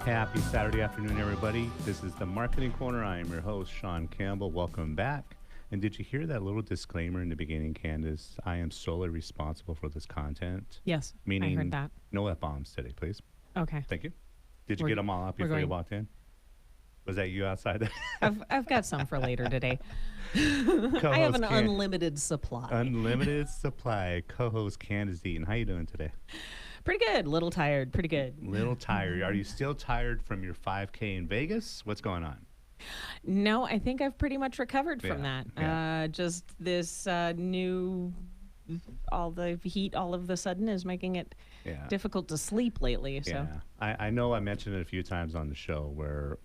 Happy Saturday afternoon, everybody. This is the Marketing Corner. I am your host, Sean Campbell. Welcome back. And did you hear that little disclaimer in the beginning, Candace? I am solely responsible for this content. Yes, I Meaning heard that. no F-bombs today, please. Okay. Thank you. Did you We're- get them all out we're before you going- walked in? Was that you outside? I've got some for later today. I have Co-host an Can- unlimited supply. Unlimited supply. Co-host Candace Deaton. How you doing today? Pretty good. Little tired. Pretty good. Little tired. Are you still tired from your 5K in Vegas? What's going on? No, I think I've pretty much recovered from Yeah, that. Just this new, all the heat all of a sudden is making it Yeah. difficult to sleep lately. So Yeah, I know I mentioned it a few times on the show where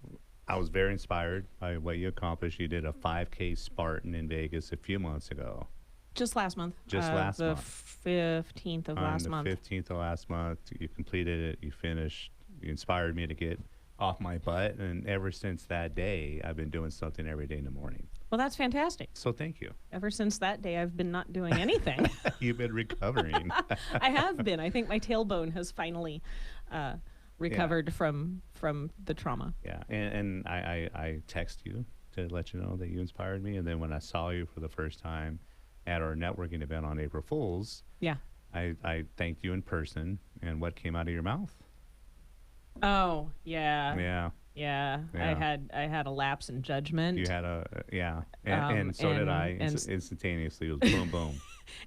I was very inspired by what you accomplished. You did a 5K Spartan in Vegas a few months ago. just last month. Just last the month. 15th of On last the month. 15th of last month, you completed it, you finished, you inspired me to get off my butt. And ever since that day, I've been doing something every day in the morning. Well, that's fantastic. So thank you. Ever since that day, I've been not doing anything. You've been recovering. I have been. I think my tailbone has finally recovered from the trauma. Yeah, and I text you to let you know that you inspired me. And then when I saw you for the first time at our networking event on April Fool's, Yeah. I thanked you in person. And what came out of your mouth? Oh, yeah. Yeah, Yeah. Yeah. I had a lapse in judgment you had yeah. And so did I. and Instantaneously, it was boom, boom.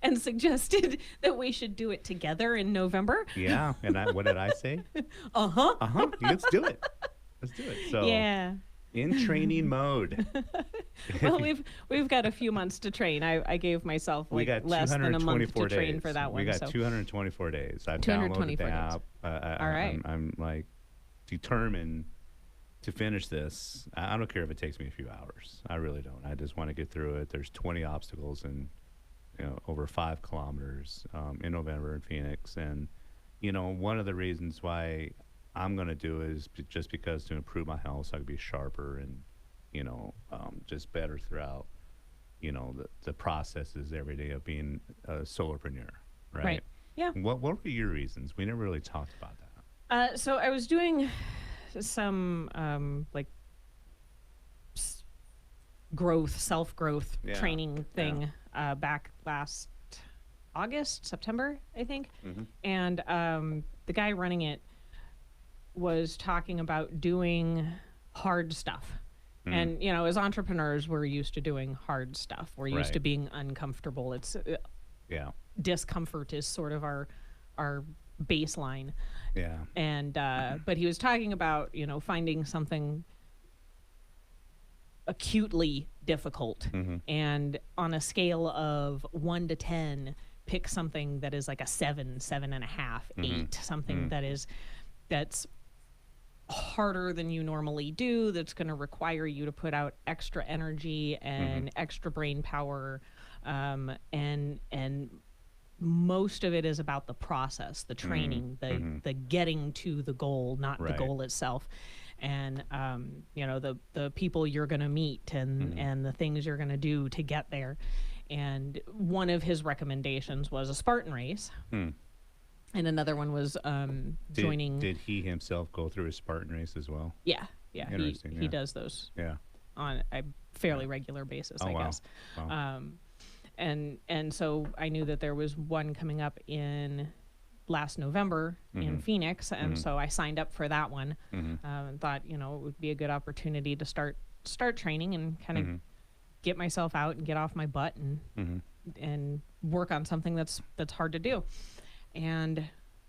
and suggested that we should do it together in November. Yeah, and what did I say? Uh-huh. Let's do it. Let's do it. So Yeah. in training mode. Well, we've got a few months to train. I gave myself We like got less than a month to 224 days. train for that one. We got so 224 days. I've downloaded 224 the days. app. All right. I'm like determined to finish this. I don't care if it takes me a few hours. I really don't. I just want to get through it. There's 20 obstacles and over 5 kilometers in November in Phoenix. And one of the reasons why I'm going to do it is just because to improve my health, so I can be sharper and just better throughout the processes every day of being a solopreneur, right? Right. Yeah. What were your reasons? We never really talked about that. So I was doing some like self-growth Yeah, training thing back last August, September, I think. Mhm. And the guy running it was talking about doing hard stuff. And, as entrepreneurs, we're used to doing hard stuff. We're used to Right. being uncomfortable. It's Yeah, discomfort is sort of our baseline. yeah, And but he was talking about finding something acutely difficult, and on a scale of 1 to 10, pick something that is like a 7, 7.5, 8, something that's harder than you normally do, that's going to require you to put out extra energy and extra brain power, and most of it is about the process, the training, the getting to the goal, not Right. the goal itself. And the people you're going to meet and the things you're going to do to get there. And one of his recommendations was a Spartan race, and another one was joining. Did he himself go through a Spartan race as well? Yeah, Interesting, he yeah. does those Yeah. on a fairly regular basis, Oh, I wow. guess. Wow. And so I knew that there was one coming up in last November in Phoenix, and so I signed up for that one. And thought it would be a good opportunity to start training and kind of get myself out and get off my butt and work on something that's hard to do. And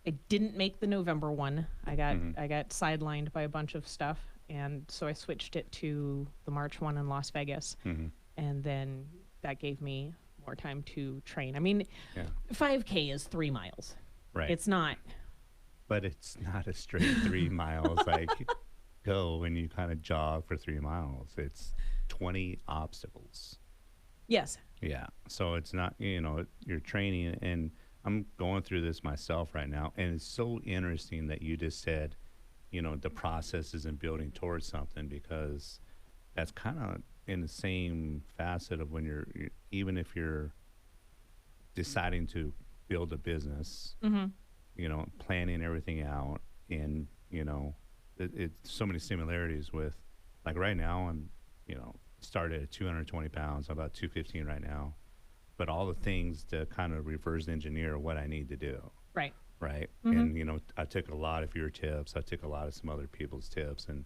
I didn't make the November one. I got sidelined by a bunch of stuff, and so I switched it to the March one in Las Vegas, and then that gave me more time to train. I mean, Yeah. 5K is 3 miles. Right. It's not. But it's not a straight 3 miles like go and you kind of jog for 3 miles. It's 20 obstacles. Yes. Yeah. So it's not, you're training, and I'm going through this myself right now. And it's so interesting that you just said, the process isn't building towards something, because that's kind of in the same facet of when you're even if you're deciding to build a business, planning everything out, and it's so many similarities with, like right now, I'm, started at 220 pounds. I'm about 215 right now. But all the things to kind of reverse engineer what I need to do. Right. Right. Mm-hmm. And, I took a lot of your tips. I took a lot of some other people's tips, and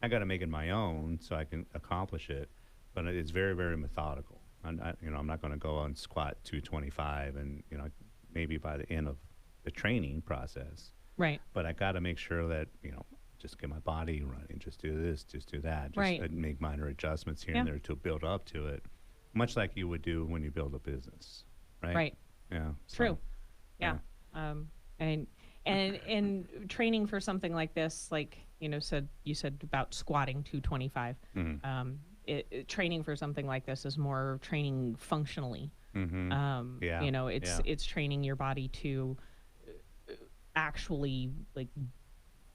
I got to make it my own so I can accomplish it. But it's very, very methodical. I'm not going to go and squat 225 and, maybe by the end of the training process. Right. But I got to make sure that, just get my body running, just do this, just do that, just Right. make minor adjustments here Yeah. and there to build up to it, much like you would do when you build a business, right? Right. Yeah. True. Yeah. And training for something like this, like, you said about squatting 225. Mhm. Training for something like this is more training functionally. Mhm. Yeah. It's training your body to actually like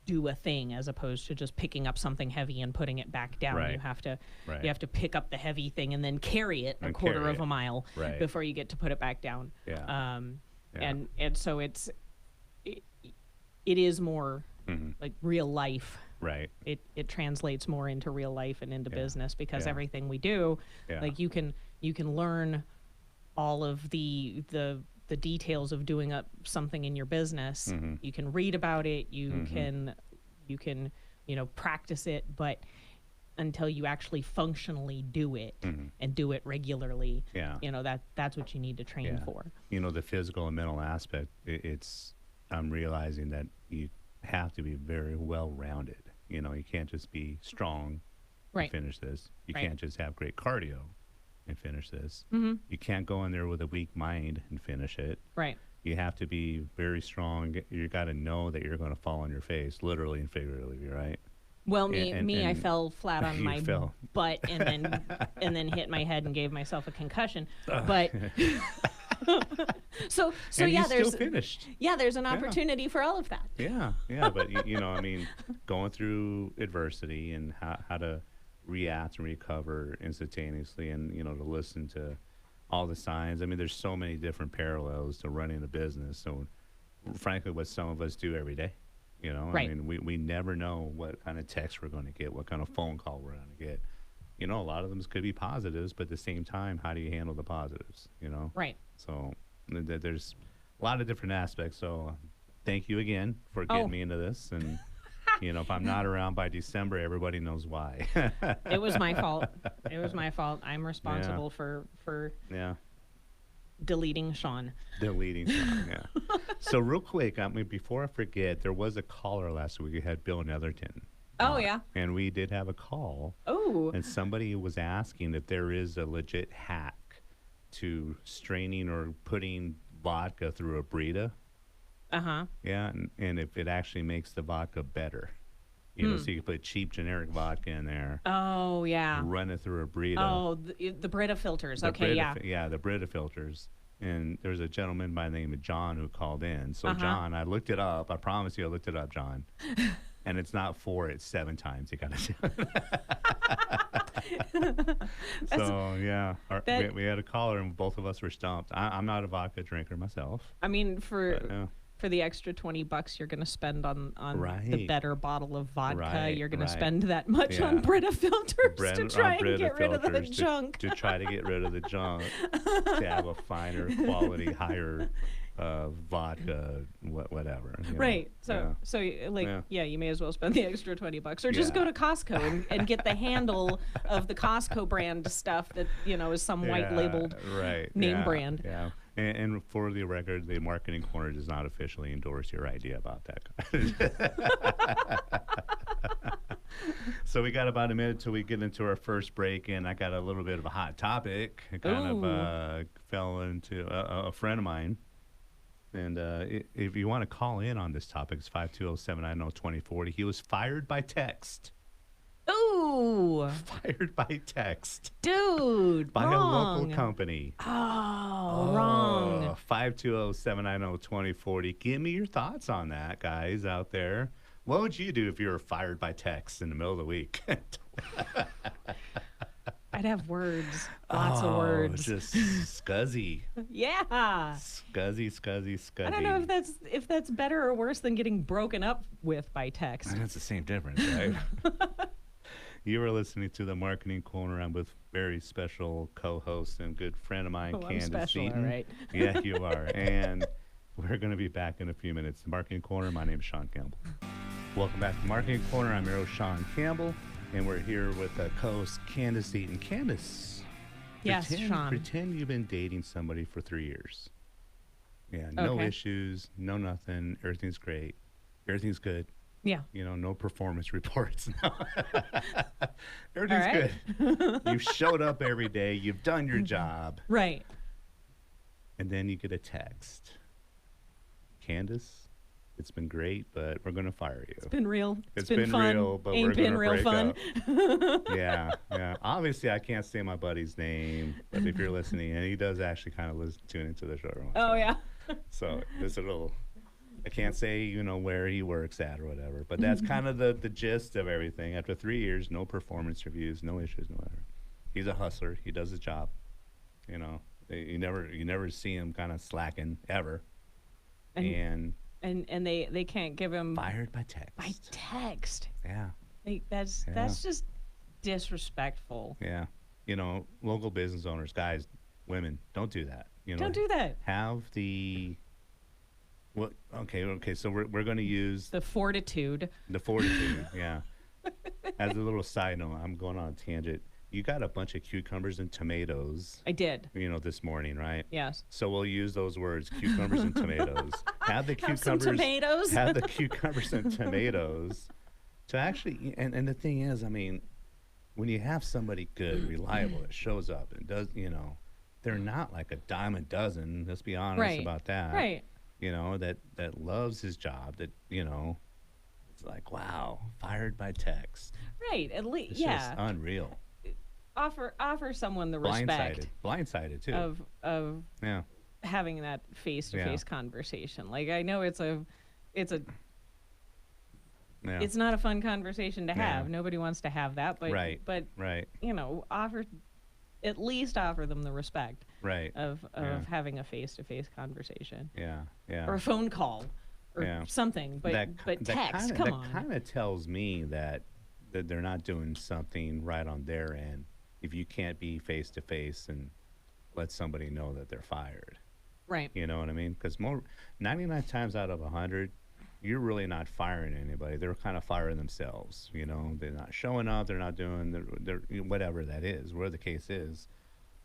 do a thing as opposed to just picking up something heavy and putting it back down. Right. You have to Right. you have to pick up the heavy thing and then carry it a And quarter carry of it. a mile Right. before you get to put it back down. Yeah. Yeah. And so it is more Mhm. like real life. Right. It translates more into real life and into Yeah. business because Yeah. everything we do, Yeah. like you can learn all of the details of doing up something in your business. Mhm. You can read about it. You Mhm. can practice it, but until you actually functionally do it Mhm. and do it regularly, Yeah. that's what you need to train Yeah. for. The physical and mental aspect, I'm realizing that you have to be very well rounded. You can't just be strong Right. and finish this. You Right. can't just have great cardio and finish this. Mm-hmm. You can't go in there with a weak mind and finish it. Right. You have to be very strong. You got to know that you're going to fall on your face, literally and figuratively, right? Well, And- I and fell flat on you my fell. butt and then hit my head and gave myself a concussion. But so And yeah, you there's still finished. there's an opportunity for all of that. Yeah, but I mean, going through adversity and how to react and recover instantaneously, and to listen to all the signs. I mean, there's so many different parallels to running a business. So, frankly, what some of us do every day. Right. I mean, we never know what kind of text we're going to get, what kind of phone call we're going to get. A lot of them could be positives, but at the same time, how do you handle the positives? Right. So there's a lot of different aspects. So thank you again for getting me into this. And, if I'm not around by December, everybody knows why. It was my fault. It was my fault. I'm responsible for Yeah. deleting Sean. Deleting song, yeah. So real quick, before I forget, there was a caller last week. We had Bill Netherton. Oh, yeah. And we did have a call. Oh. And somebody was asking if there is a legit hack to straining or putting vodka through a Brita. Uh-huh. Yeah, and if it actually makes the vodka better. So you can put cheap generic vodka in there, Oh, yeah. run it through a Brita. Oh, the Brita filters. The Okay, Brita yeah. Yeah, the Brita filters. And there's a gentleman by the name of John who called in. So, Uh-huh. John, I looked it up. I promise you I looked it up, John. And it's not 4, it's 7 times. You got to So, yeah. We had a caller, and both of us were stumped. I'm not a vodka drinker myself. I mean, But, for the extra $20 you're going to spend on the Right. better bottle of vodka, Right, you're going right. to spend that much Yeah. on Brita filters to On try and Brita get rid of the filters junk. to try to get rid of the junk, to have a finer quality, higher vodka, whatever. Right. Yeah. So Yeah. you may as well spend the extra $20 or just Yeah. go to Costco and get the handle of the Costco brand stuff that, is some white labeled right, name yeah, brand. Yeah. And for the record, the Marketing Corner does not officially endorse your idea about that. So we got about a minute till we get into our first break, and I got a little bit of a hot topic. It kind of fell into a friend of mine. And if you want to call in on this topic, it's 520-790-2040. He was fired by text. Ooh, Fired by text. dude, By wrong. a local company. Oh, wrong. 520-790-2040. Give me your thoughts on that, guys out there. What would you do if you were fired by text in the middle of the week? I'd have words, lots of Oh, words. just scuzzy, Yeah. scuzzy, scuzzy, I don't know scuzzy. if that's better or worse than getting broken up with by text. That's the same difference, right? You are listening to the Marketing Corner. I'm with very special co-host and good friend of mine, Oh, I'm Candace special, all Eaton. right. Yeah, you are. And we're going to be back in a few minutes. The Marketing Corner. My name is Sean Campbell. Welcome back to Marketing Corner. I'm your host, Sean Campbell, and we're here with co-host Candace Eaton. Candace, Yes, Sean. pretend you've been dating somebody for 3 years. Yeah, no Okay. issues, no nothing. Everything's great. Everything's good. Yeah. You know, no performance reports. No. All Everything's right. good. You've showed up every day. You've done your job. Right. And then you get a text. Candace, it's been great, but we're going to fire you. It's been real. It's been been fun. real, but Ain't we're been gonna real break fun. up. Yeah, yeah. Obviously, I can't say my buddy's name, but if you're listening, and he does actually kind of tune into the show every once in a Oh while. yeah. So there's a little, I can't say, you know, where he works at or whatever, but that's kind of the gist of everything. After 3 years, no performance reviews, no issues, no whatever. He's a hustler. He does his job. You know, you never see him kind of slacking ever. And And they can't give him fired by text. by text. Yeah, Like that's just disrespectful. yeah. You know, local business owners, guys, women, don't do that. You know, Don't do that. have the what? Okay. So we're going to use The fortitude. the fortitude. Yeah. As a little side note, I'm going on a tangent. You got a bunch of cucumbers and tomatoes, I did. you know, this morning, right? Yes. So we'll use those words, cucumbers and tomatoes. Have the Have some cucumbers, tomatoes. have the cucumbers and tomatoes to actually, and the thing is, I mean, when you have somebody good, reliable, that shows up and does, you know, they're not like a dime a dozen. Let's be honest Right. about that. Right. You know, that loves his job. That, you know, it's like, wow, fired by text. Right. At least It's yeah. just unreal. Offer someone the respect Blindsided too. of Yeah. having that face to face conversation. Like I know it's a Yeah. it's not a fun conversation to Yeah. have. Nobody wants to have that, but Right. but Right. you know, at least offer them the respect Right. of Yeah. having a face to face conversation Yeah. Yeah. or a phone call or Yeah. something. But that text, kinda, come that on. kind of tells me that they're not doing something right on their end if you can't be face to face and let somebody know that they're fired. Right. You know what I mean? Because 99 times out of 100, you're really not firing anybody. They're kind of firing themselves. You know, they're not showing up. They're not doing they're whatever that is, whatever the case is.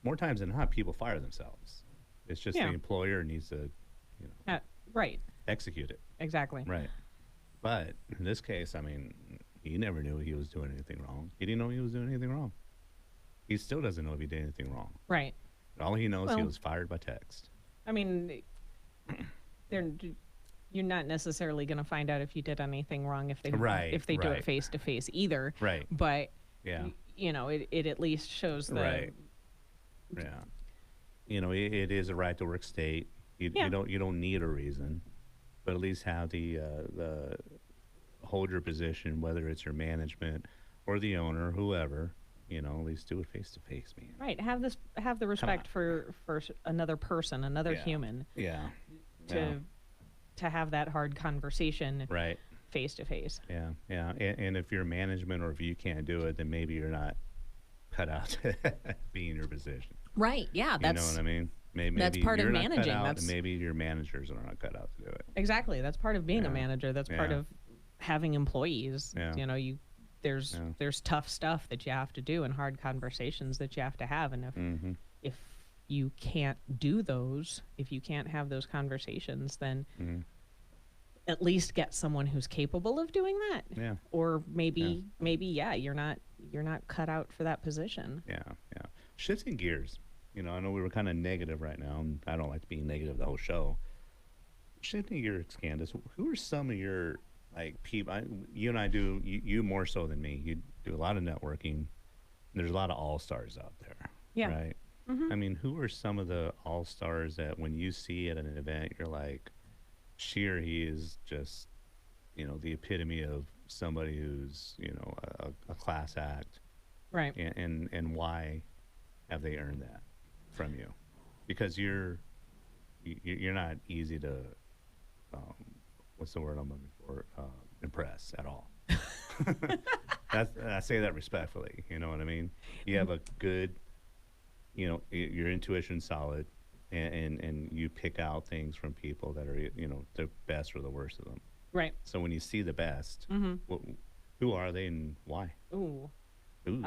More times than not, people fire themselves. It's just Yeah. the employer needs to, you know, Right. execute it. Exactly. Right. But in this case, I mean, he never knew he was doing anything wrong. He didn't know he was doing anything wrong. He still doesn't know if he did anything wrong. Right. All he knows, he Well- was fired by text. I mean, you're not necessarily going to find out if you did anything wrong if they Right, if they do it right. face to face either. Right. But Yeah. you know, it at least shows the Right. Yeah. You know, it is a right to work state. Yeah. You don't need a reason, but at least have the hold your position, whether it's your management or the owner, whoever. You know, at least do it face to face, man. right. Have the respect for another person, another Yeah. human Yeah. to Yeah. to have that hard conversation Right. face to face. Yeah, yeah. And if you're management or if you can't do it, then maybe you're not cut out to be in your position. Right. Yeah. You know what I mean? Maybe that's part of you're not cut managing. out, That's- and maybe your managers are not cut out to do it. Exactly. That's part of being Yeah. a manager. That's part Yeah. of having employees. Yeah. You know, there's Yeah. there's tough stuff that you have to do and hard conversations that you have to have. And Mm-hmm. if you can't do those, if you can't have those conversations, then Mm-hmm. at least get someone who's capable of doing that. Yeah, Or maybe you're not cut out for that position. yeah, yeah. Shifting gears. You know, I know we were kind of negative right now, and I don't like being negative the whole show. Shifting gears, Candace, who are some of your like people? You and I do. You more so than me. You do a lot of networking. There's a lot of all stars out there. Yeah. Right. I mean, who are some of the all stars that when you see at an event, you're like, she or he is just, you know, the epitome of somebody who's, you know, a class act, Right. And why have they earned that from you? Because you're not easy to um, what's the word I'm looking for? Impress at all. I say that respectfully. You know what I mean? You have a good, your intuition's solid, and you pick out things from people that are, the best or the worst of them. Right. So when you see the best, who are they and why? Ooh. Ooh.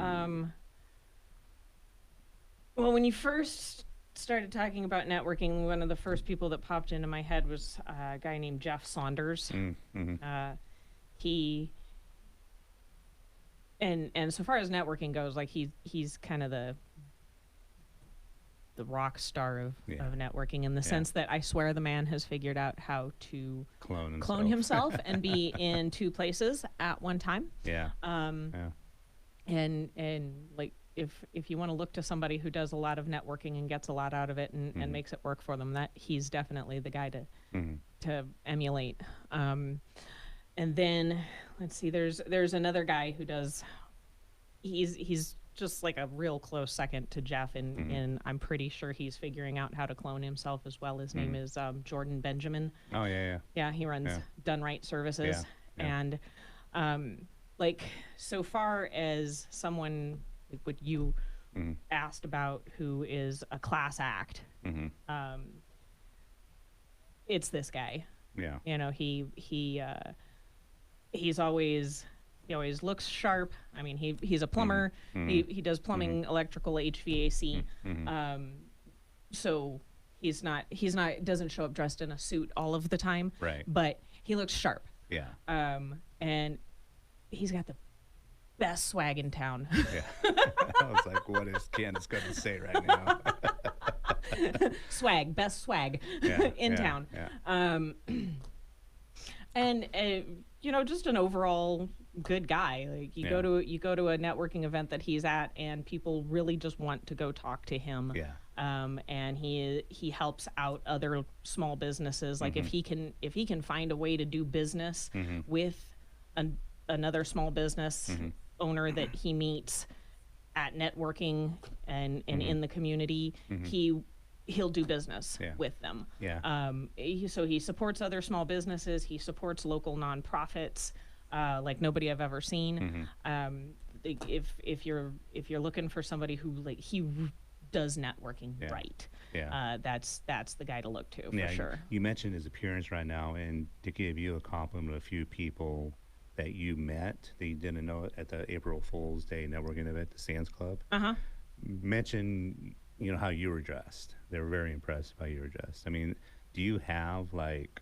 Well, when you first started talking about networking, one of the first people that popped into my head was a guy named Jeff Saunders. He and so far as networking goes, like he's kind of the rock star of networking in the sense that I swear the man has figured out how to clone himself and be in two places at one time. Yeah. And like if you want to look to somebody who does a lot of networking and gets a lot out of it and makes it work for them, that he's definitely the guy to emulate. And then let's see, there's another guy who does. He's just like a real close second to Jeff, and I'm pretty sure he's figuring out how to clone himself as well. His name is Jordan Benjamin. Oh yeah. Yeah, he runs Done Right Services, and like so far as someone like what you asked about, who is a class act, it's this guy. Yeah. He always looks sharp. I mean, he's a plumber. He does plumbing, electrical, HVAC. So he's not doesn't show up dressed in a suit all of the time. Right. But he looks sharp. Yeah. And he's got the best swag in town. Yeah. I was like, what is Candace going to say right now? Best swag in town. Yeah. And just an overall good guy. Like you go to a networking event that he's at, and people really just want to go talk to him. Yeah. And he helps out other small businesses. Like if he can find a way to do business with another small business owner that he meets at networking and in the community, he'll do business with them. Yeah. So he supports other small businesses. He supports local nonprofits, like nobody I've ever seen. If you're looking for somebody who he does networking right, that's the guy to look to for sure. You mentioned his appearance right now, and to give you a compliment, a few people that you met that you didn't know at the April Fool's Day networking event at the Sands Club. Mention how you were dressed. They were very impressed by how you were dressed. I mean, do you have like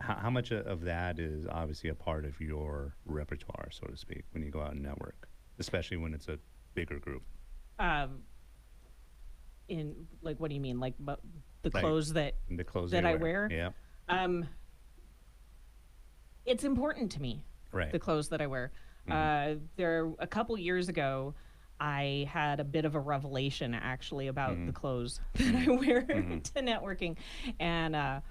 how much of that is obviously a part of your repertoire, so to speak, when you go out and network, especially when it's a bigger group? In like, what do you mean? Like the clothes that I wear? Yeah. It's important to me. Right. The clothes that I wear. There a couple years ago, I had a bit of a revelation actually about the clothes that I wear to networking, and I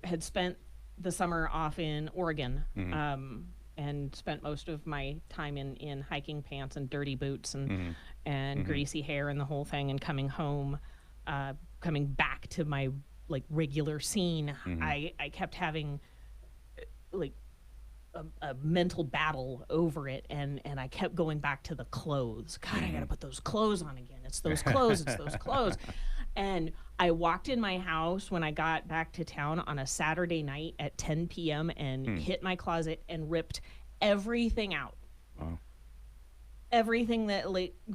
had spent the summer off in Oregon, and spent most of my time in hiking pants and dirty boots and greasy hair and the whole thing, and coming home, coming back to my like regular scene, I kept having like a mental battle over it, and I kept going back to the clothes. God, I gotta put those clothes on again. It's those clothes. It's those clothes. And I walked in my house when I got back to town on a Saturday night at 10 p.m. and hit my closet and ripped everything out. Wow. Everything that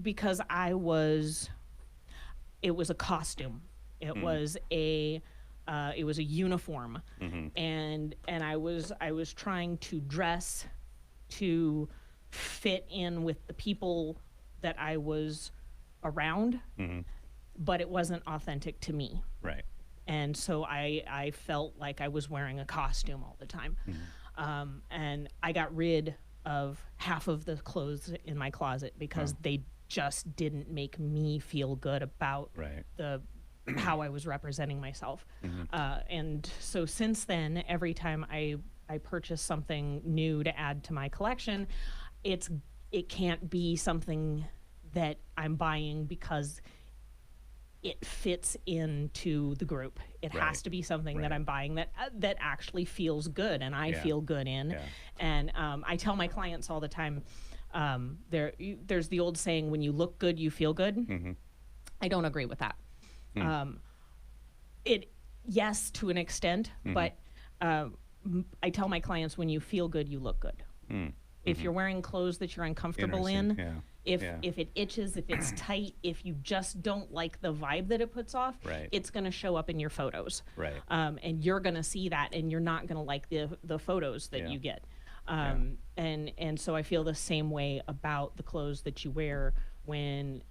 because it was a costume. It was a uniform, and I was trying to dress to fit in with the people that I was around, but it wasn't authentic to me. Right. And so I felt like I was wearing a costume all the time, and I got rid of half of the clothes in my closet because they just didn't make me feel good about how I was representing myself. And so since then, every time I purchase something new to add to my collection, it's it can't be something that I'm buying because it fits into the group. It Right. has to be something that Right. I'm buying that actually feels good and I Yeah. feel good in. Yeah. And I tell my clients all the time, there's the old saying, when you look good, you feel good. Mm-hmm. I don't agree with that. Mm. Yes, to an extent, but I tell my clients, when you feel good, you look good. Mm. If you're wearing clothes that you're uncomfortable in, Interesting. Yeah. if it itches, if it's tight, if you just don't like the vibe that it puts off, Right. it's going to show up in your photos. Right. And you're going to see that, and you're not going to like the photos that Yeah. you get. And so I feel the same way about the clothes that you wear when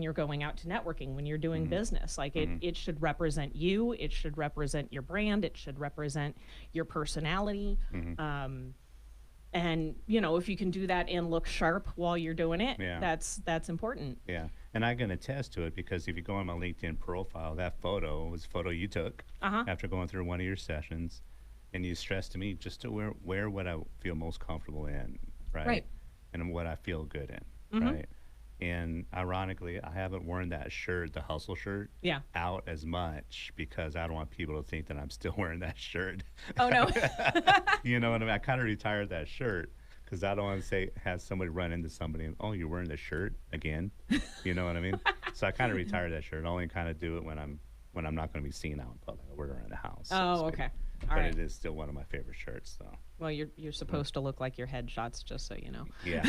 you're going out to networking, when you're doing business. Like it should represent you, it should represent your brand, it should represent your personality. And if you can do that and look sharp while you're doing it, Yeah. that's important. Yeah. And I can attest to it, because if you go on my LinkedIn profile, that photo was a photo you took after going through one of your sessions, and you stressed to me just to wear what I feel most comfortable in, right? Right. And what I feel good in, right? And ironically, I haven't worn that shirt, the hustle shirt, Yeah. out as much because I don't want people to think that I'm still wearing that shirt. Oh no. You know what I mean? I kind of retired that shirt because I don't want to have somebody run into somebody and, oh, you're wearing the shirt again. You know what I mean? So I kind of retired that shirt. I only kind of do it when I'm not going to be seen out in public. I wear it around the house. so to Oh, speak. okay. All But right. it is still one of my favorite shirts, though. Well, you're supposed to look like your headshots, just so you know. Yeah.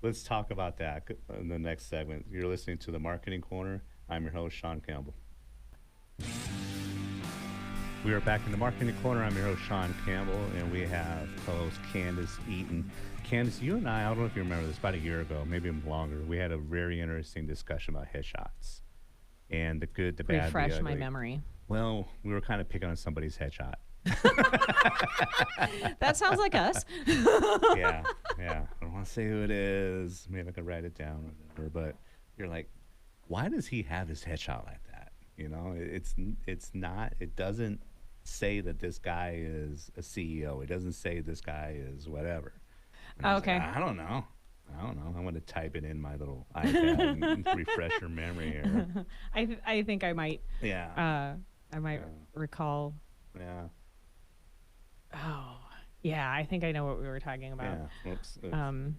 Let's talk about that in the next segment. You're listening to The Marketing Corner. I'm your host, Sean Campbell. We are back in The Marketing Corner. I'm your host, Sean Campbell, and we have co-host Candace Eaton. Candace, you and I don't know if you remember this, about a year ago, maybe longer, we had a very interesting discussion about headshots and the good, the bad, the Refresh my ugly. memory. Well, we were kind of picking on somebody's headshot. That sounds like us. Yeah. I don't want to say who it is. Maybe I could write it down or whatever. But you're like, why does he have his headshot like that? You know, it's not. It doesn't say that this guy is a CEO. It doesn't say this guy is whatever. And I was Okay. like, I don't know. I'm going to type it in my little iPad and refresh your memory here. I think I might Yeah. recall. Yeah. Oh, yeah. I think I know what we were talking about. Yeah. Oops. Um.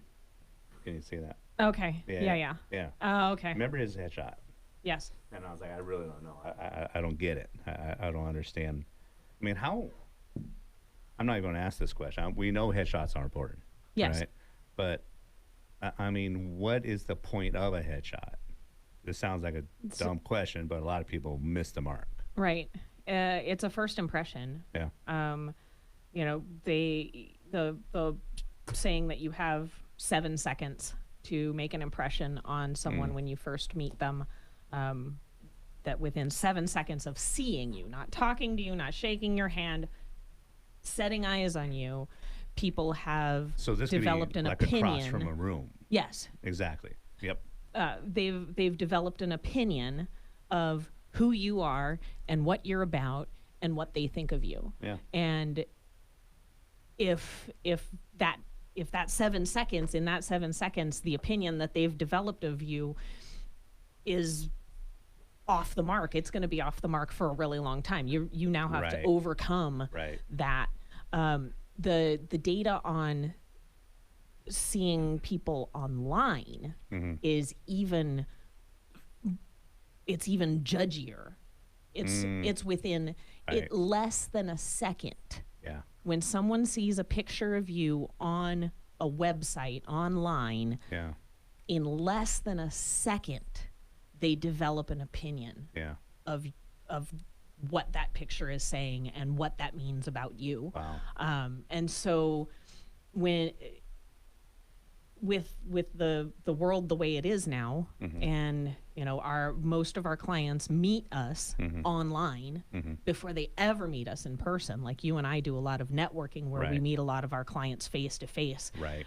Can you see that? Okay. Yeah. Yeah. Yeah. Oh, okay. Remember his headshot? Yes. And I was like, I really don't know. I don't get it. I don't understand. I mean, how? I'm not even going to ask this question. We know headshots are important. Yes. Right? But, I mean, what is the point of a headshot? This sounds like a dumb question, but a lot of people miss the mark. Right. It's a first impression. Yeah. The saying that you have 7 seconds to make an impression on someone when you first meet them, that within 7 seconds of seeing you, not talking to you, not shaking your hand, setting eyes on you, people have So this developed could be an like opinion. across from a room. Yes. Exactly. Yep. They've developed an opinion of who you are and what you're about and what they think of you. Yeah. And if that 7 seconds, in that 7 seconds, the opinion that they've developed of you is off the mark, it's going to be off the mark for a really long time. You now have to Right. overcome Right. that. The data on seeing people online is even judgier. It's within Right. less than a second. Yeah. When someone sees a picture of you on a website online, Yeah. in less than a second, they develop an opinion Yeah. of what that picture is saying and what that means about you. Wow. And so when with the world the way it is now, and most of our clients meet us online before they ever meet us in person. Like you and I do a lot of networking where we Right. meet a lot of our clients face to face Right.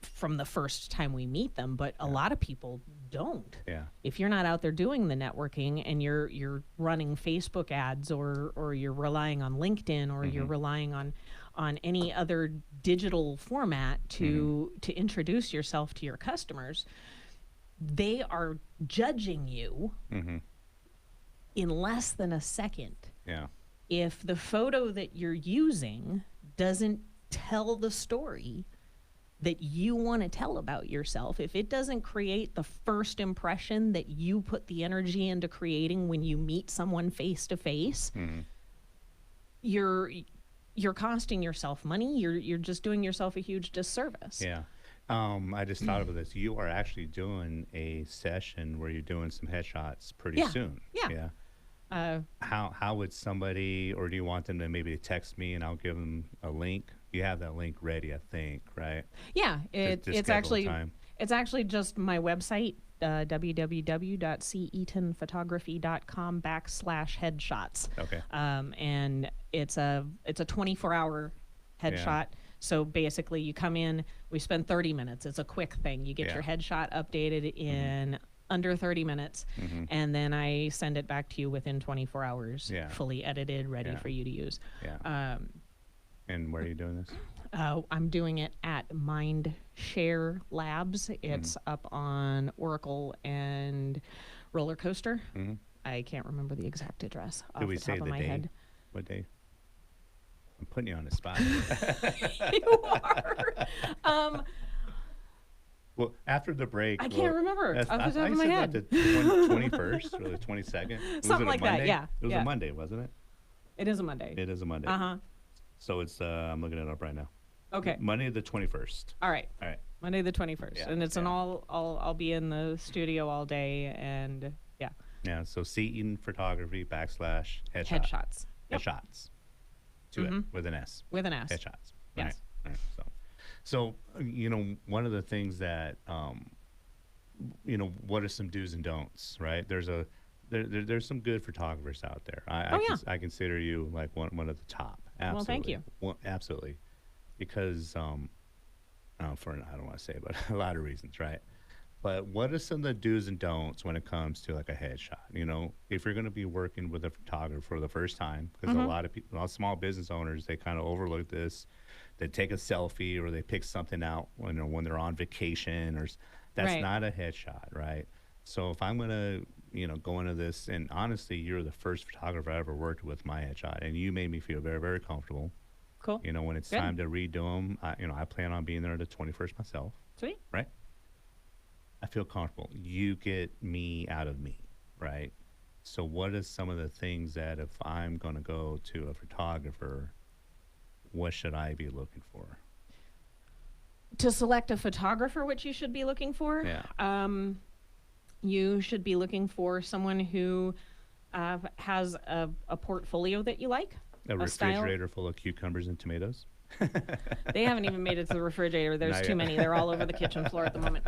from the first time we meet them, but a lot of people don't. Yeah. If you're not out there doing the networking and you're running Facebook ads, or you're relying on LinkedIn, or you're relying on any other digital format to introduce yourself to your customers, they are judging you in less than a second. Yeah. If the photo that you're using doesn't tell the story that you want to tell about yourself, if it doesn't create the first impression that you put the energy into creating when you meet someone face to face, you're costing yourself money. You're just doing yourself a huge disservice. Yeah. I just thought of this. You are actually doing a session where you're doing some headshots pretty soon. Yeah. Yeah. How would somebody, or do you want them to maybe text me and I'll give them a link? You have that link ready, I think, right? Yeah, To it's schedule time. actually just my website, www.ceatonphotography.com/headshots. Okay. And it's a 24-hour headshot. So basically, you come in, we spend 30 minutes. It's a quick thing. You get your headshot updated in under 30 minutes, and then I send it back to you within 24 hours, fully edited, ready for you to use. Yeah. And where are you doing this? I'm doing it at Mindshare Labs. It's up on Oracle and Roller Coaster. I can't remember the exact address off Did we the say top of the my day? head. What day? I'm putting you on the spot. You are. Well, after the break. I can't remember off the top of my head. The 21st or the 22nd? Something like that, yeah. It was a Monday, wasn't it? It is a Monday. It is a Monday. Uh-huh. So it's, I'm looking it up right now. Okay. Monday the 21st. All right. All right. Monday the 21st. Yeah, And it's I'll be in the studio all day, and yeah. Yeah, so Seaton Photography / headshot. Headshots. Yep. Headshots. To it, with an S. With an S. Headshots. Yes. Right. So, you know, one of the things that, you know, what are some do's and don'ts, right? There's some good photographers out there. I consider you like one of the top. Absolutely. Well, thank you. Well, absolutely. Because, I don't want to say, but a lot of reasons, right? But what are some of the do's and don'ts when it comes to like a headshot? You know, if you're going to be working with a photographer for the first time, because a lot of people, a lot of small business owners, they kind of overlook this. They take a selfie or they pick something out when they're on vacation, or that's not a headshot, right? So if I'm going to, you know, go into this, and honestly, you're the first photographer I ever worked with my headshot, and you made me feel very, very comfortable. Cool. You know, when it's time to redo them, I plan on being there the 21st myself. Sweet. Right? I feel comfortable. You get me out of me, right? So what is some of the things that if I'm going to go to a photographer, what should I be looking for? To select a photographer, what you should be looking for? Yeah. You should be looking for someone who has a portfolio that you like. A refrigerator full of cucumbers and tomatoes? They haven't even made it to the refrigerator. There's too many. They're all over the kitchen floor at the moment.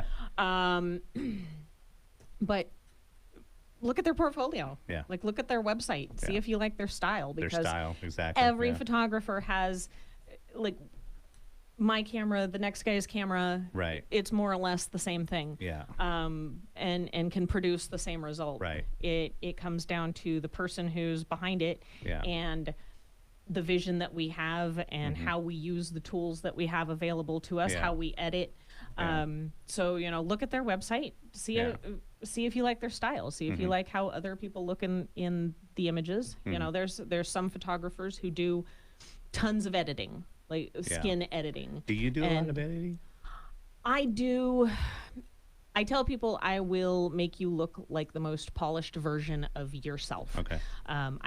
But look at their portfolio. Yeah. Like, look at their website. See if you like their style. Because their style, exactly. every photographer has, like, my camera, the next guy's camera. Right. It's more or less the same thing. Yeah. And can produce the same result. Right. It comes down to the person who's behind it. Yeah. And the vision that we have, and how we use the tools that we have available to us, how we edit. So, you know, look at their website, see if you like their style, see if you like how other people look in the images. You know, there's some photographers who do tons of editing, like skin editing. Do you do a lot of editing? I do. I tell people I will make you look like the most polished version of yourself. Okay. I'm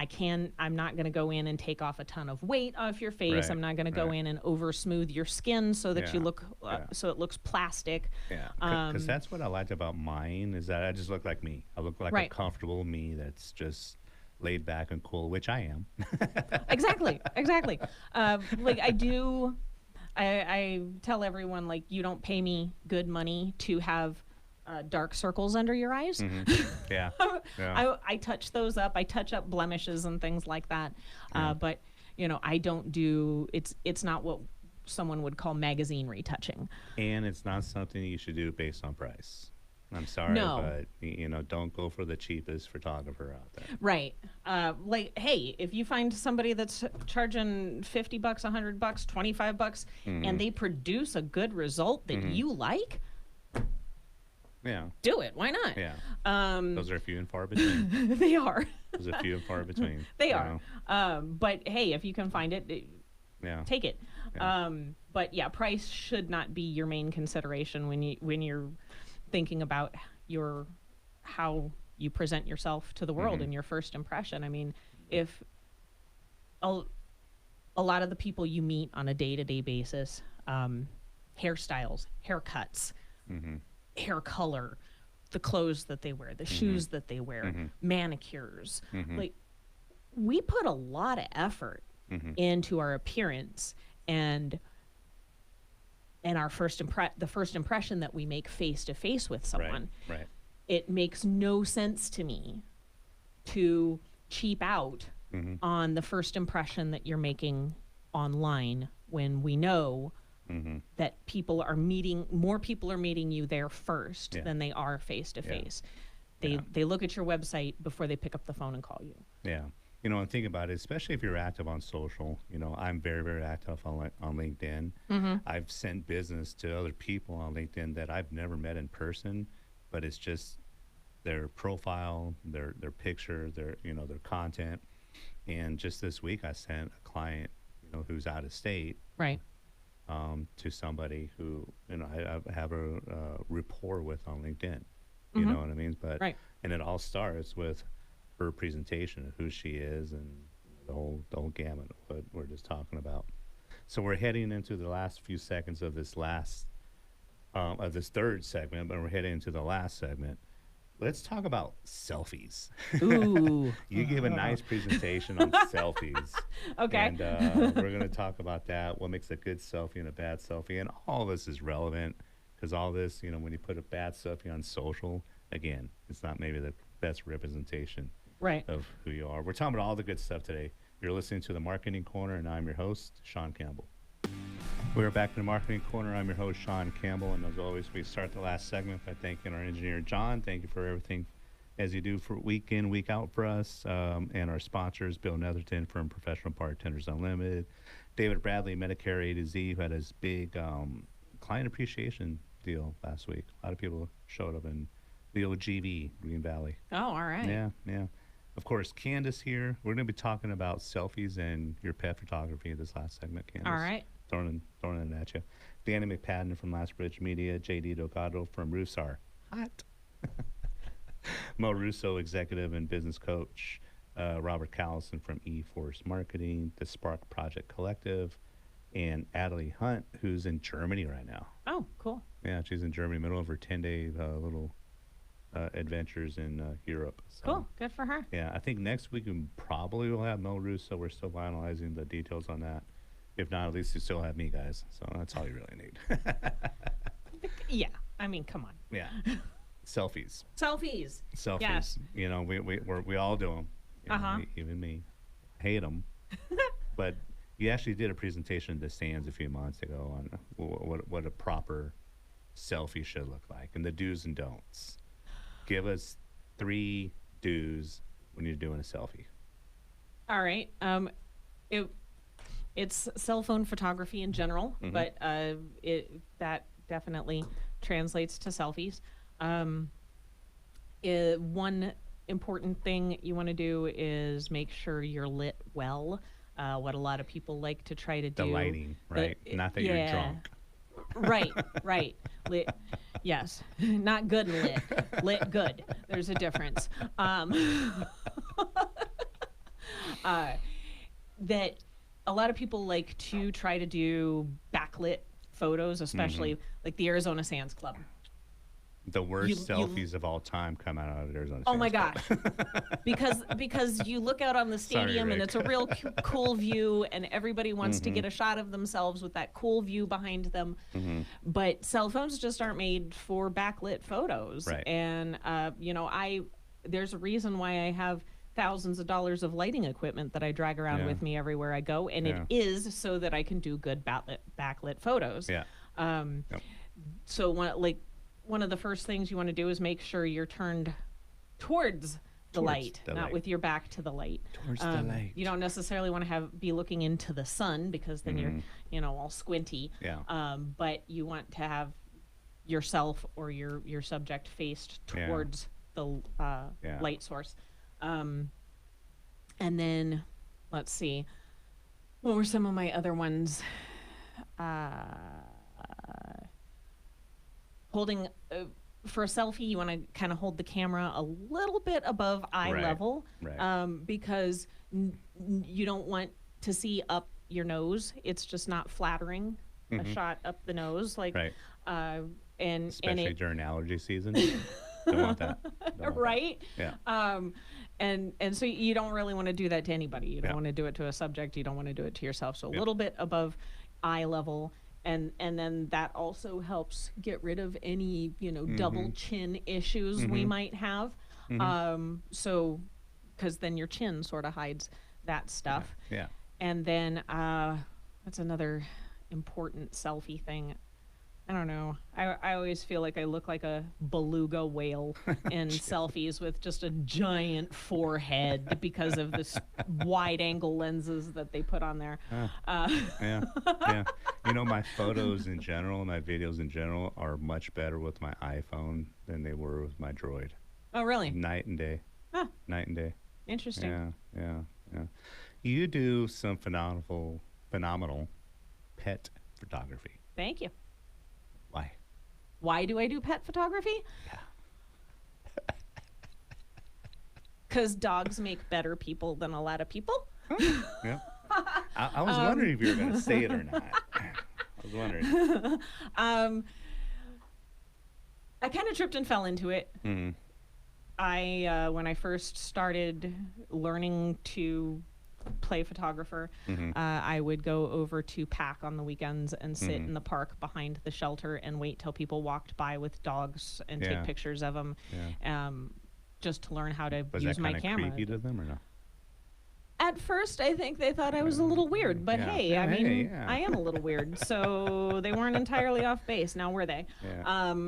not going to go in and take off a ton of weight off your face. I'm not going to go in and over smooth your skin so that you look, so it looks plastic. Yeah. Because that's what I liked about mine, is that I just look like me. I look like a comfortable me that's just laid back and cool, which I am. Exactly. Like I tell everyone, like, you don't pay me good money to have dark circles under your eyes. Yeah. I touch those up. I touch up blemishes and things like that. But, you know, I don't do, it's not what someone would call magazine retouching. And it's not something you should do based on price. I'm sorry, No. but don't go for the cheapest photographer out there. Right. Like, hey, if you find somebody that's charging $50, $100, $25, and they produce a good result that you like, Yeah. do it. Why not? Yeah. Those are few and far between. They are. Those are few and far between. They you are. know? But hey, if you can find it, Yeah. take it. Yeah. But yeah, price should not be your main consideration when you're thinking about how you present yourself to the world in your first impression. I mean, if a lot of the people you meet on a day-to-day basis, hairstyles, haircuts, hair color, the clothes that they wear, the shoes that they wear, manicures, like we put a lot of effort into our appearance and our the first impression that we make face to face with someone. Right. It makes no sense to me to cheap out on the first impression that you're making online when we know that more people are meeting you there first than they are face to face. They look at your website before they pick up the phone and call you. Yeah. And think about it, especially if you're active on social. I'm very, very active on LinkedIn. I've sent business to other people on LinkedIn that I've never met in person, but it's just their profile, their picture, their content. And just this week, I sent a client, who's out of state, Right. To somebody who I have a rapport with on LinkedIn. You know what I mean? But Right. and it all starts with her presentation of who she is and the whole gamut of what we're just talking about. So we're heading into the last few seconds of this third segment, but we're heading into the last segment. Let's talk about selfies. Ooh. You gave a nice presentation on selfies. Okay. And we're going to talk about that, what makes a good selfie and a bad selfie. And all this is relevant because all this, when you put a bad selfie on social, again, it's not maybe the best representation Right. of who you are. We're talking about all the good stuff today. You're listening to the Marketing Corner, and I'm your host, Sean Campbell. We're back in the Marketing Corner. I'm your host, Sean Campbell, and as always, we start the last segment by thanking our engineer, John. Thank you for everything as you do for week in, week out for us, and our sponsors, Bill Netherton from Professional Bartenders Unlimited, David Bradley, Medicare A to Z, who had his big client appreciation deal last week. A lot of people showed up in the OGV, Green Valley. Oh, all right. Yeah. Of course, Candace here. We're going to be talking about selfies and your pet photography this last segment, Candace. All right. Throwing it at you. Danny McPadden from Last Bridge Media, JD Delgado from Roofs Are Hot. Mo Russo, executive and business coach. Robert Callison from E-Force Marketing, the Spark Project Collective, and Adelie Hunt, who's in Germany right now. Oh, cool. Yeah, she's in Germany, middle of her 10-day little adventures in Europe. So, Cool. Good for her. yeah, I think next week we probably will have Mo Russo. We're still finalizing the details on that. If not, at least you still have me, guys. So that's all you really need. Yeah. I mean, come on. Yeah. Selfies. Selfies. Yes. We all do them. Uh-huh. Even me. Hate them. But you actually did a presentation to Sands a few months ago on what a proper selfie should look like and the do's and don'ts. Give us 3 do's when you're doing a selfie. All right. It's cell phone photography in general, but that definitely translates to selfies. One important thing you want to do is make sure you're lit well. What a lot of people like to try to do. The lighting, right? Not that you're drunk. Right. Lit, yes. Not good and lit. Lit good. There's a difference. That a lot of people like to try to do backlit photos, especially like the Arizona Sands Club. The worst selfies of all time come out of Arizona. Oh my Sands gosh. because you look out on the stadium Sorry, and Rick. it's a real cool view and everybody wants to get a shot of themselves with that cool view behind them. But cell phones just aren't made for backlit photos. Right. And there's a reason why I have thousands of dollars of lighting equipment that I drag around with me everywhere I go, and it is so that I can do good backlit photos. Yeah. So one of the first things you want to do is make sure you're turned towards the Towards light, the not light. with your back to the light. Towards the light. You don't necessarily want to be looking into the sun, because then you're, all squinty. Yeah. But you want to have yourself or your subject faced Yeah. towards the Yeah. light source. And then, let's see, what were some of my other ones? Holding for a selfie, you want to kind of hold the camera a little bit above eye Right, level, right. because you don't want to see up your nose. It's just not flattering. A shot up the nose, like, Right. and Especially it, during allergy season. Don't want that. Don't want that. right? Yeah. And so you don't really want to do that to anybody. You don't Yeah. want to do it to a subject. You don't want to do it to yourself. So a Yep. little bit above eye level. And then that also helps get rid of any, double chin issues we might have. So, because then your chin sort of hides that stuff. Yeah. And then that's another important selfie thing. I don't know. I always feel like I look like a beluga whale in selfies with just a giant forehead because of this wide angle lenses that they put on there. Yeah. Yeah. My photos in general, my videos in general are much better with my iPhone than they were with my Droid. Oh, really? Night and day. Huh. Night and day. Interesting. Yeah. You do some phenomenal pet photography. Thank you. Why? Why do I do pet photography? Yeah. Because dogs make better people than a lot of people. Yeah. I was wondering if you were going to say it or not. I was wondering. I kind of tripped and fell into it. Mhm. When I first started learning to play photographer, I would go over to PAC on the weekends and sit in the park behind the shelter and wait till people walked by with dogs and Yeah. take pictures of them, Yeah. just to learn how to Was use that my kind of camera. creepy to them or no? At first, I think they thought I was a little weird, but Yeah. hey, Yeah, I mean, hey, yeah. I am a little weird, so they weren't entirely off base. Now were they? Yeah.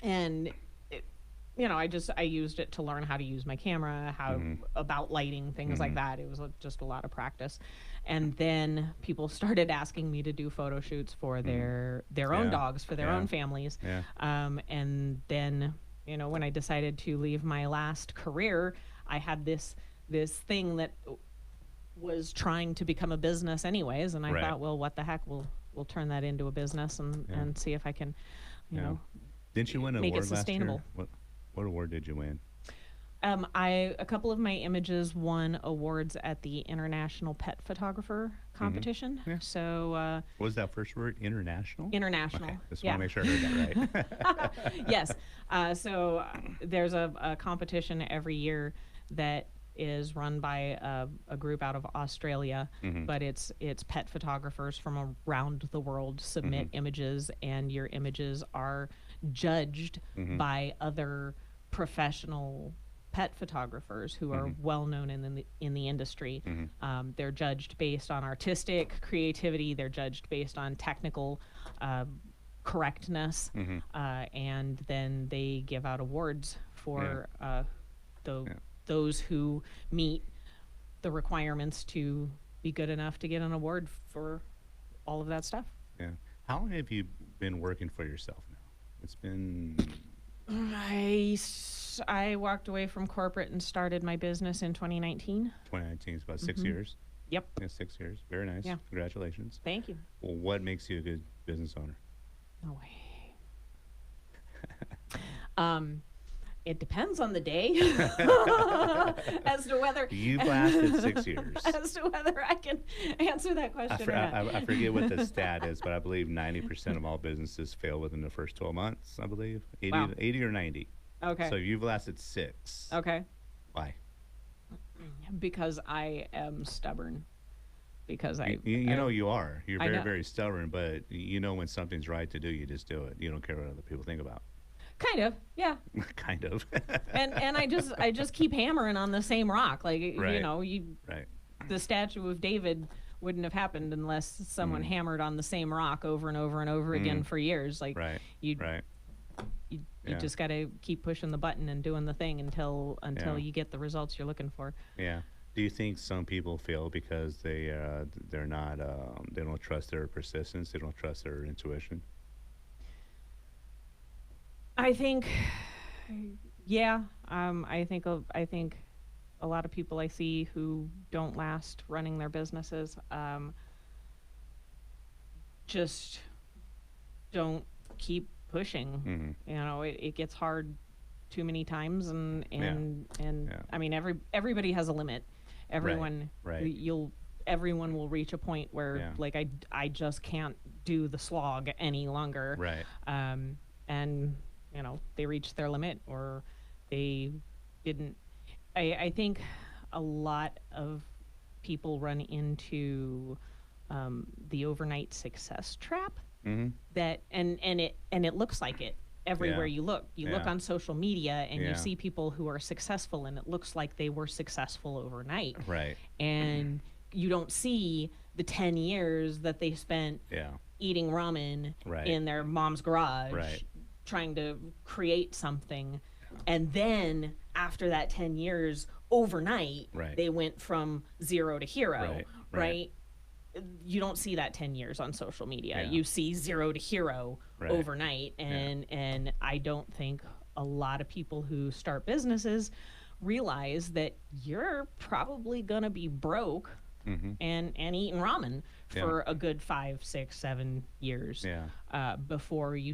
And I used it to learn how to use my camera, about lighting, things like that. It was just a lot of practice. And then people started asking me to do photo shoots for their own Yeah. dogs, for their Yeah. own families. Yeah. And then, when I decided to leave my last career, I had this thing that was trying to become a business anyways. And I Right. thought, well, what the heck, we'll turn that into a business and see if I can, Yeah. Didn't you win an make it award last year? sustainable. What award did you win? A couple of my images won awards at the International Pet Photographer Competition. Yeah. So What was that first word? International? international, Okay. Just yeah. want to make sure I heard that right. Yes. So there's a competition every year that is run by a group out of Australia, but it's pet photographers from around the world submit images, and your images are judged by other professional pet photographers who are well known in the industry. They're judged based on artistic creativity. They're judged based on technical correctness, and then they give out awards for those who meet the requirements to be good enough to get an award for all of that stuff. Yeah. How long have you been working for yourself now? It's been I walked away from corporate and started my business in 2019. 2019, it's about 6 years. Yep. Yeah, 6 years. Very nice. Yeah. Congratulations. Thank you. Well, what makes you a good business owner? No way. It depends on the day as to whether You've lasted 6 years. as to whether I can answer that question or not. I forget what the stat is, but I believe 90% of all businesses fail within the first 12 months, I believe. 80, Wow. 80 or 90. Okay. So you've lasted 6. Okay. Why? Because I am stubborn. Because You know you are. You're I very, know. very stubborn, but you know when something's right to do, you just do it. You don't care what other people think about. kind of, yeah. Kind of. And I just keep hammering on the same rock. Like Right. Right. the statue of David wouldn't have happened unless someone hammered on the same rock over and over and over again for years. Like Right. you Right. you Yeah. just got to keep pushing the button and doing the thing until Yeah. you get the results you're looking for. Yeah. Do you think some people fail because they're not they don't trust their persistence, they don't trust their intuition? I think, yeah, I think a lot of people I see who don't last running their businesses just don't keep pushing. Mm-hmm. You know, it gets hard too many times, Yeah. and Yeah. I mean, everybody has a limit. Everyone, Right. you'll everyone will reach a point where Yeah. like I just can't do the slog any longer. Right. And you know, they reached their limit, or they didn't. I think a lot of people run into the overnight success trap, Mm-hmm. that and it looks like it everywhere Yeah. you look. You look Yeah. on social media and Yeah. you see people who are successful, and it looks like they were successful overnight, Right. and you don't see the 10 years that they spent Yeah. eating ramen Right. in their mom's garage, Right. trying to create something. And then after that 10 years, overnight, Right. they went from zero to hero, Right, right. right? You don't see that 10 years on social media. Yeah. You see zero to hero Right. overnight. And I don't think a lot of people who start businesses realize that you're probably going to be broke Mm-hmm. and eating ramen Yeah. for a good 5, 6, 7 years Yeah. before you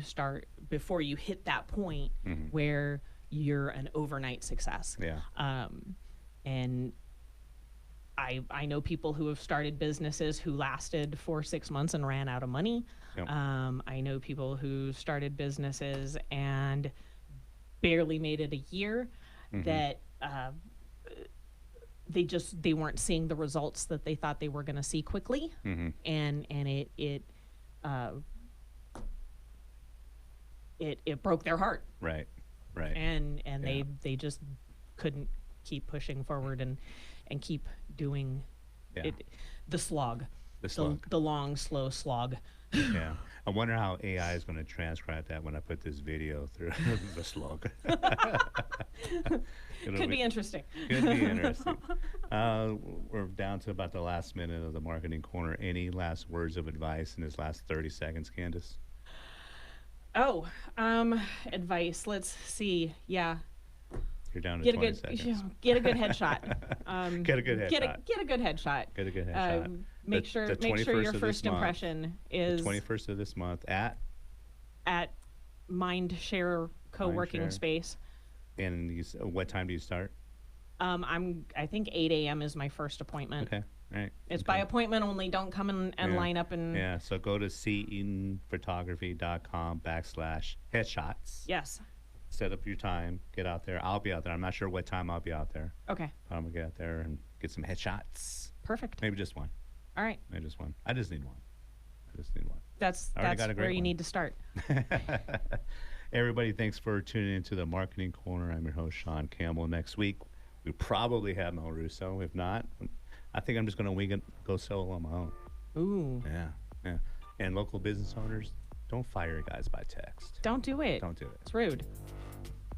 hit that point Mm-hmm. where you're an overnight success. Yeah. And I know people who have started businesses who lasted for 6 months and ran out of money. Yep. I know people who started businesses and barely made it a year, Mm-hmm. that they weren't seeing the results that they thought they were going to see quickly, Mm-hmm. and it broke their heart, Right. Right. and Yeah. they just couldn't keep pushing forward and keep doing Yeah. it, the slog, The slug. the long slow slog. Yeah. I wonder how AI is going to transcribe that when I put this video through the slug. It'll Could be interesting. Could be interesting. We're down to about the last minute of the marketing corner. Any last words of advice in this last 30 seconds, Candace? Oh, advice. Let's see. Yeah, You're down to get a 20 good seconds. get a good headshot. Get a good Get a headshot. get a good headshot. Get a good headshot. Make The- sure the make sure 21st your of this first month. impression The is 21st of this month at Mindshare co-working Mindshare. space. and what time do you start? I think 8 a.m. is my first appointment. Okay. All right. It's Okay. by appointment only. Don't come in and Yeah. line up and Yeah, so go to ceatonphotography.com/headshots. yes. Set up your time. Get out there. I'll be out there. I'm not sure what time I'll be out there. Okay. But I'm going to get out there and get some headshots. Perfect. Maybe just one. All right. Maybe just one. I just need one. That's I already got a where great you one. need to start. Everybody, thanks for tuning into the Marketing Corner. I'm your host, Sean Campbell. Next week, we probably have Mel Russo. If not, I think I'm just going to wing it, go solo on my own. Ooh. Yeah, yeah. And local business owners, don't fire guys by text. Don't do it. Don't do it. It's rude.